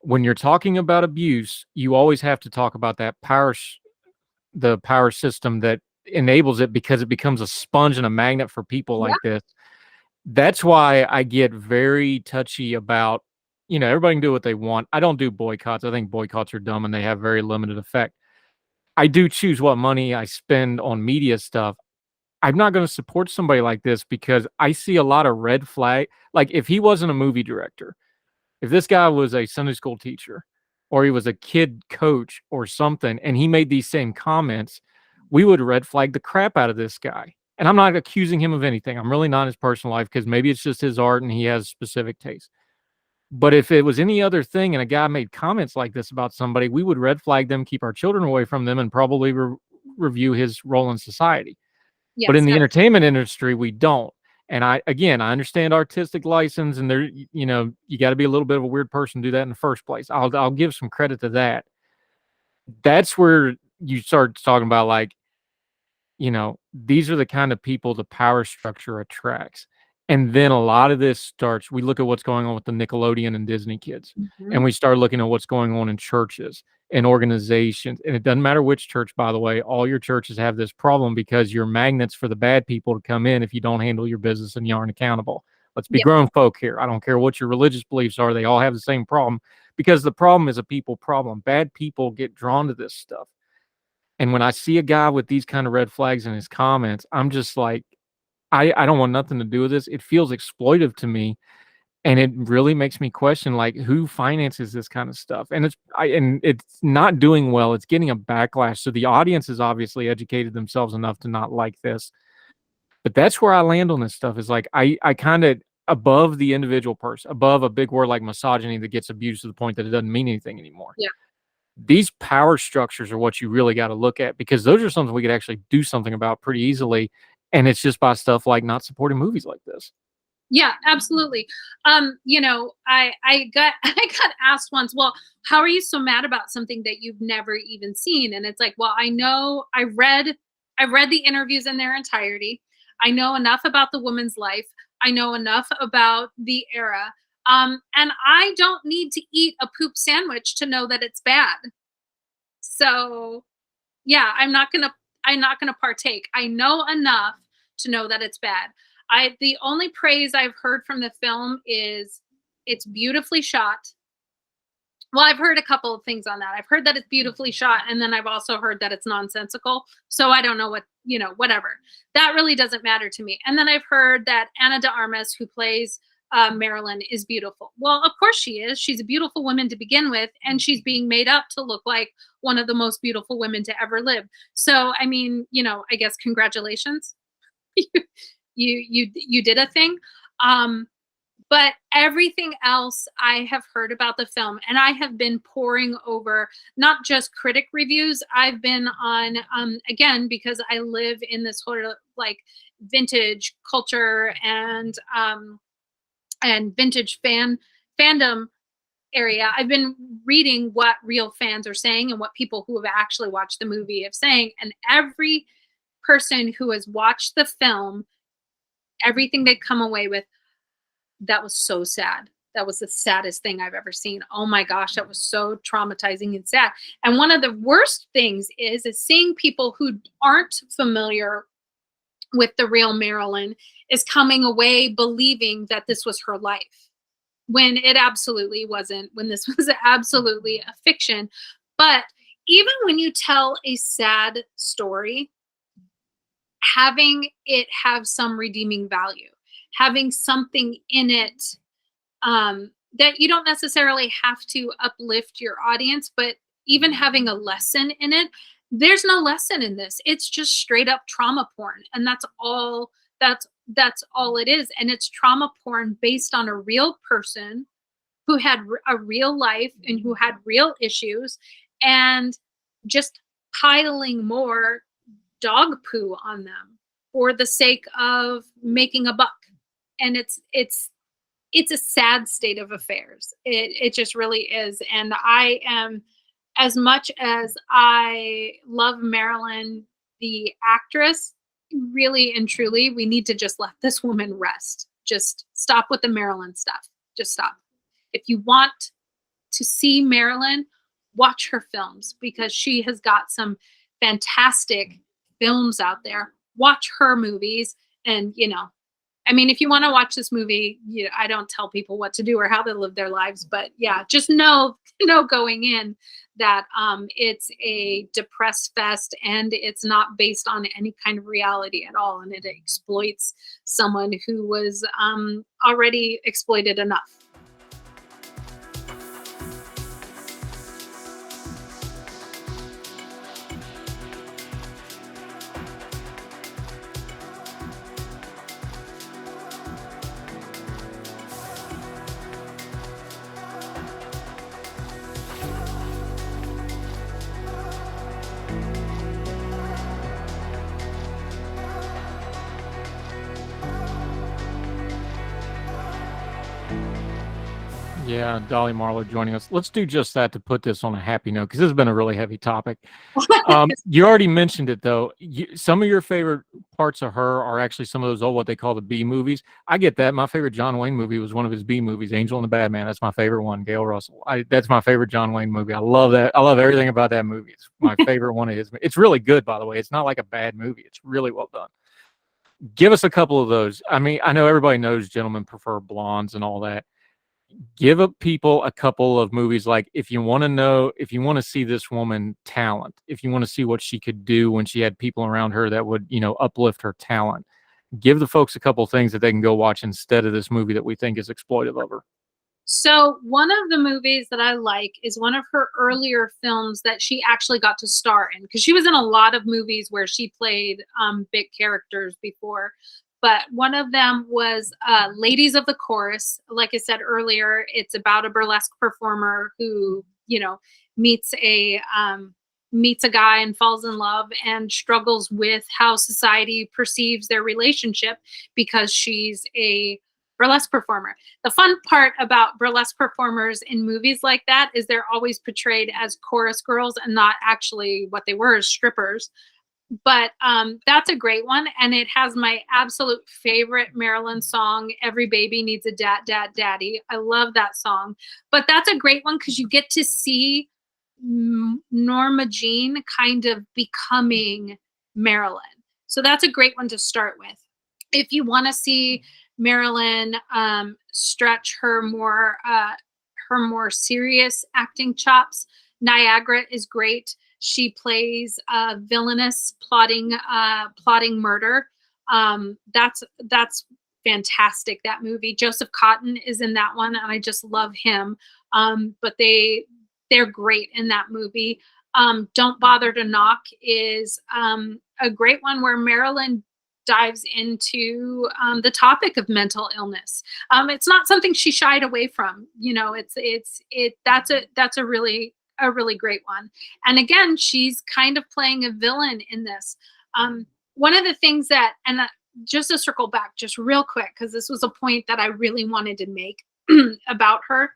when you're talking about abuse, you always have to talk about that the power system that enables it, because it becomes a sponge and a magnet for people like this. That's why I get very touchy about, everybody can do what they want. I don't do boycotts. I think boycotts are dumb and they have very limited effect. I do choose what money I spend on media stuff. I'm not going to support somebody like this because I see a lot of red flag. Like, if he wasn't a movie director, if this guy was a Sunday school teacher or he was a kid coach or something, and he made these same comments, we would red flag the crap out of this guy. And I'm not accusing him of anything. I'm really not in his personal life, because maybe it's just his art and he has specific taste. But if it was any other thing and a guy made comments like this about somebody, we would red flag them, keep our children away from them, and probably review his role in society. Yes, but in the entertainment industry, we don't. And I understand artistic license, and there, you got to be a little bit of a weird person to do that in the first place. I'll give some credit to that. That's where you start talking about, like, these are the kind of people the power structure attracts. And then a lot of this starts, we look at what's going on with the Nickelodeon and Disney kids, and we start looking at what's going on in churches and organizations. And it doesn't matter which church, by the way, all your churches have this problem, because you're magnets for the bad people to come in if you don't handle your business and you aren't accountable. Let's be grown folk here. I don't care what your religious beliefs are. They all have the same problem, because the problem is a people problem. Bad people get drawn to this stuff. And when I see a guy with these kind of red flags in his comments, I'm just like, I don't want nothing to do with this. It feels exploitive to me. And it really makes me question, like, who finances this kind of stuff? And it's not doing well. It's getting a backlash. So the audience has obviously educated themselves enough to not like this. But that's where I land on this stuff, is like, I kind of, above the individual person, above a big word like misogyny that gets abused to the point that it doesn't mean anything anymore. Yeah. These power structures are what you really got to look at, because those are something we could actually do something about pretty easily. And it's just by stuff like not supporting movies like this. Yeah, absolutely. You know, I got I got asked once, well, how are you so mad about something that you've never even seen? And it's like, well, I know I read the interviews in their entirety. I know enough about the woman's life. I know enough about the era. And I don't need to eat a poop sandwich to know that it's bad. So yeah, I'm not gonna partake. I know enough to know that it's bad. The only praise I've heard from the film is it's beautifully shot. Well, I've heard a couple of things on that. I've heard that it's beautifully shot, and then I've also heard that it's nonsensical. So I don't know what, you know, whatever. That really doesn't matter to me. And then I've heard that Ana de Armas, who plays Marilyn, is beautiful. Well, of course she is. She's a beautiful woman to begin with, and she's being made up to look like one of the most beautiful women to ever live. So, I mean, you know, I guess congratulations. you did a thing. But everything else I have heard about the film, and I have been poring over not just critic reviews. I've been on, again, because I live in this sort of like vintage culture and vintage fandom area. I've been reading what real fans are saying and what people who have actually watched the movie have saying. And every person who has watched the film, everything they come away with, that was so sad. That was the saddest thing I've ever seen. Oh my gosh, that was so traumatizing and sad. And one of the worst things is seeing people who aren't familiar with the real Marilyn is coming away believing that this was her life, when it absolutely wasn't, when this was absolutely a fiction. But even when you tell a sad story, having it have some redeeming value, having something in it that you don't necessarily have to uplift your audience, but even having a lesson in it. There's no lesson in this. It's just straight up trauma porn, and that's all it is. And it's trauma porn based on a real person who had a real life and who had real issues, and just piling more dog poo on them for the sake of making a buck. And it's a sad state of affairs. It just really is. And I am, as much as I love Marilyn, the actress, really and truly, we need to just let this woman rest. Just stop with the Marilyn stuff. Just stop. If you want to see Marilyn, watch her films, because she has got some fantastic films out there. Watch her movies. And, you know, I mean, if you want to watch this movie, you know, I don't tell people what to do or how to live their lives, but yeah, just know going in that it's a depressed fest, and it's not based on any kind of reality at all, and it exploits someone who was already exploited enough. Yeah, Dolly Marlowe joining us. Let's do just that to put this on a happy note, because this has been a really heavy topic. You already mentioned it, though. Some of your favorite parts of her are actually some of those old, what they call the B movies. I get that. My favorite John Wayne movie was one of his B movies, Angel and the Bad Man. That's my favorite one, Gail Russell. That's my favorite John Wayne movie. I love that. I love everything about that movie. It's my favorite one of his. It's really good, by the way. It's not like a bad movie. It's really well done. Give us a couple of those. I mean, I know everybody knows gentlemen prefer blondes and all that. Give up people a couple of movies, like if you want to see this woman talent, if you want to see what she could do when she had people around her that would, you know, uplift her talent, give the folks a couple of things that they can go watch instead of this movie that we think is exploitive of her. So one of the movies that I like is one of her earlier films that she actually got to star in, because she was in a lot of movies where she played big characters before. but one of them was Ladies of the Chorus. Like I said earlier, it's about a burlesque performer who, meets a guy and falls in love and struggles with how society perceives their relationship because she's a burlesque performer. The fun part about burlesque performers in movies like that is they're always portrayed as chorus girls and not actually what they were as strippers. But that's a great one, and it has my absolute favorite Marilyn song, Every Baby Needs a Daddy. I love that song. But that's a great one because you get to see Norma Jean kind of becoming Marilyn. So that's a great one to start with. If you want to see Marilyn stretch her more serious acting chops, Niagara is great. She plays villainous plotting murder. That's fantastic, that movie. Joseph Cotton is in that one, and I just love him. But they're great in that movie. Don't Bother to Knock is a great one where Marilyn dives into the topic of mental illness. It's not something she shied away from. That's a really great one. And again, she's kind of playing a villain in this. One of the things just to circle back just real quick, because this was a point that I really wanted to make about her.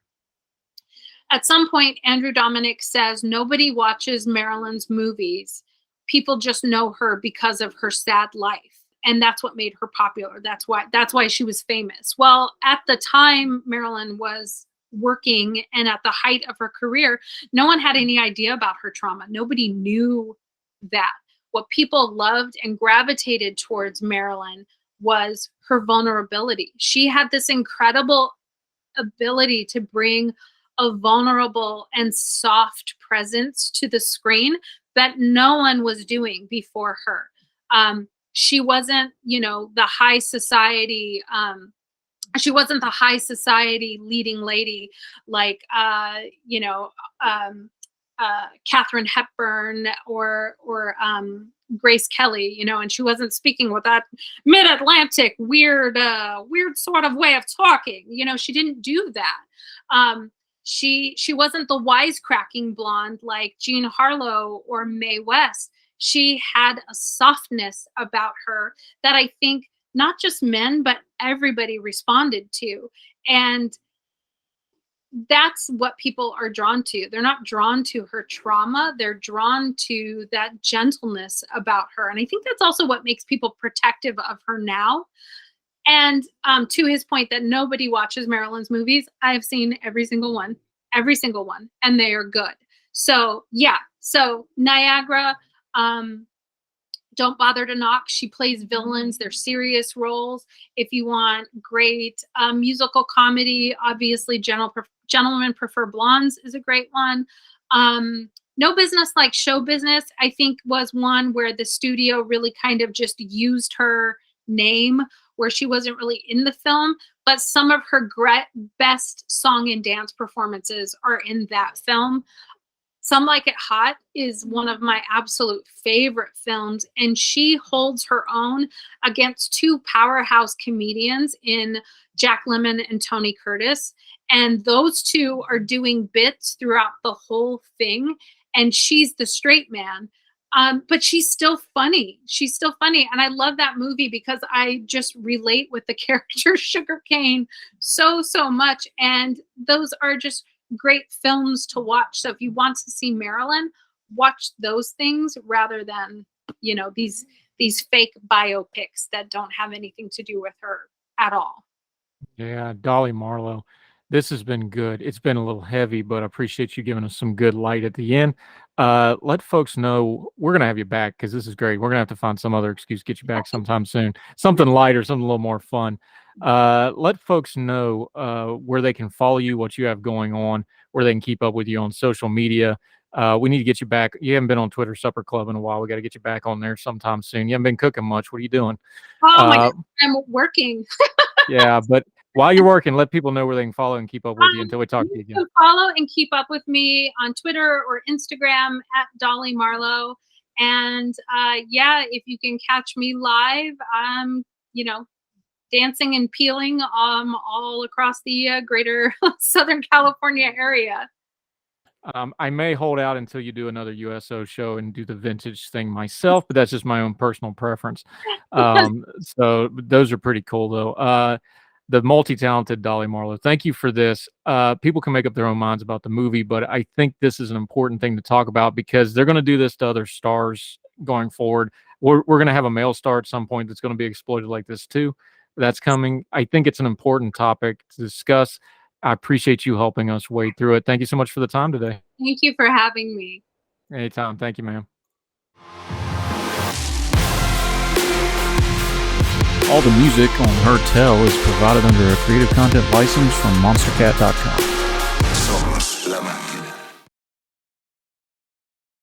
At some point, Andrew Dominik says, nobody watches Marilyn's movies. People just know her because of her sad life. And that's what made her popular. That's why she was famous. Well, at the time Marilyn was working and at the height of her career, no one had any idea about her trauma. Nobody knew that. What people loved and gravitated towards Marilyn was her vulnerability. She had this incredible ability to bring a vulnerable and soft presence to the screen that no one was doing before her. She wasn't, the high society. She wasn't the high society leading lady like, Katharine Hepburn or Grace Kelly, and she wasn't speaking with that mid-Atlantic weird sort of way of talking. She didn't do that. She wasn't the wisecracking blonde like Jean Harlow or Mae West. She had a softness about her that I think not just men, but everybody responded to. And that's what people are drawn to. They're not drawn to her trauma. They're drawn to that gentleness about her. And I think that's also what makes people protective of her now. And to his point that nobody watches Marilyn's movies, I have seen every single one, and they are good. So yeah, so Niagara, Don't Bother to Knock, she plays villains. They're serious roles. If you want great musical comedy, obviously Gentlemen Prefer Blondes is a great one. No Business Like Show Business, I think, was one where the studio really kind of just used her name where she wasn't really in the film, but some of her best song and dance performances are in that film. Some Like It Hot is one of my absolute favorite films, and she holds her own against two powerhouse comedians in Jack Lemmon and Tony Curtis. And those two are doing bits throughout the whole thing, and she's the straight man. But she's still funny. She's still funny. And I love that movie because I just relate with the character Sugarcane so much. And those are just great films to watch. So if you want to see Marilyn, watch those things rather than, these fake biopics that don't have anything to do with her at all. Yeah, Dolly Marlowe. This has been good. It's been a little heavy, but I appreciate you giving us some good light at the end. Let folks know we're going to have you back because this is great. We're going to have to find some other excuse to get you back sometime soon. Something lighter, something a little more fun. Let folks know where they can follow you, what you have going on, where they can keep up with you on social media. We need to get you back. You haven't been on Twitter Supper Club in a while. We got to get you back on there sometime soon. You haven't been cooking much. What are you doing? Oh my God, I'm working. Yeah, but while you're working, let people know where they can follow and keep up with you until we talk to you again. You can follow and keep up with me on Twitter or Instagram at Dolly Marlowe. And yeah, if you can catch me live, dancing and peeling all across the greater Southern California area. I may hold out until you do another USO show and do the vintage thing myself, but that's just my own personal preference. So those are pretty cool, though. The multi-talented Dolly Marlowe. Thank you for this. People can make up their own minds about the movie, but I think this is an important thing to talk about because they're going to do this to other stars going forward. We're going to have a male star at some point that's going to be exploited like this too. That's coming. I think it's an important topic to discuss. I appreciate you helping us wade through it. Thank you so much for the time today. Thank you for having me. Anytime. Thank you, ma'am. All the music on Heard Tell is provided under a Creative Content license from monstercat.com. Somos la máquina.